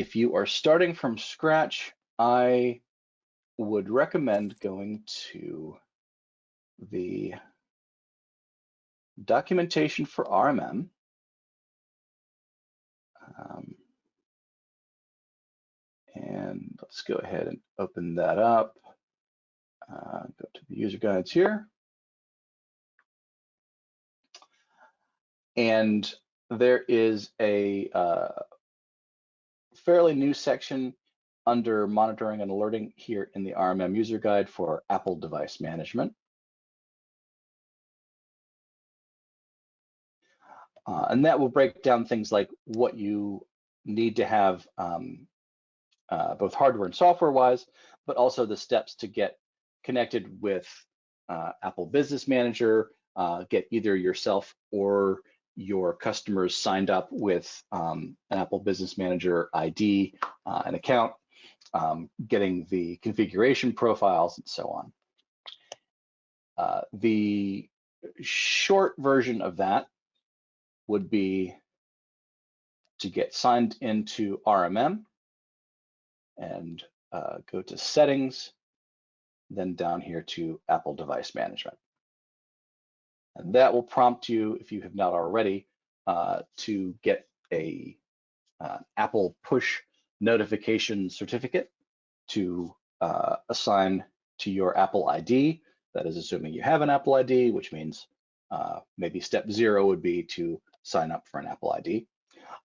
if you are starting from scratch, I would recommend going to the documentation for RMM. And let's go ahead and open that up. Go to the user guides here. And there is a fairly new section under monitoring and alerting here in the RMM user guide for Apple device management. And that will break down things like what you need to have both hardware and software wise, but also the steps to get connected with Apple Business Manager, get either yourself or your customers signed up with an Apple Business Manager ID, an account, getting the configuration profiles and so on. The short version of that would be to get signed into RMM and go to settings, then down here to Apple device management. And that will prompt you, if you have not already, to get a Apple push notification certificate to assign to your Apple ID. That is assuming you have an Apple ID, which means maybe step 0 would be to sign up for an Apple ID.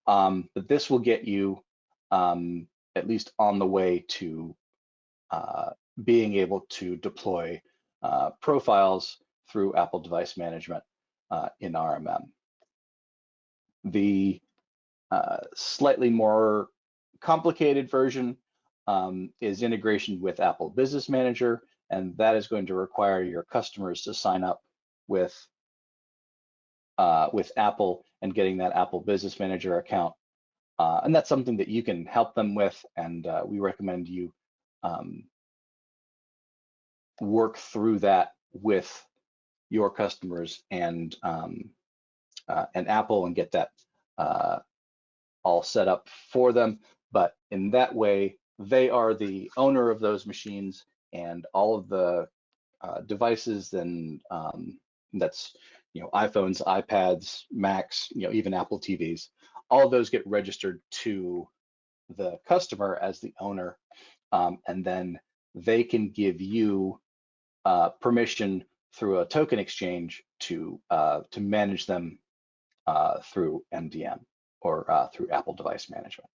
But this will get you at least on the way to being able to deploy profiles through Apple device management in RMM. The slightly more complicated version is integration with Apple Business Manager, and that is going to require your customers to sign up with Apple and getting that Apple Business Manager account. And that's something that you can help them with, and we recommend you work through that with your customers and Apple and get that all set up for them. But in that way, they are the owner of those machines, and all of the devices and that's iPhones, iPads, Macs, even Apple TVs. All of those get registered to the customer as the owner, and then they can give you permission through a token exchange to manage them through MDM or through Apple device management.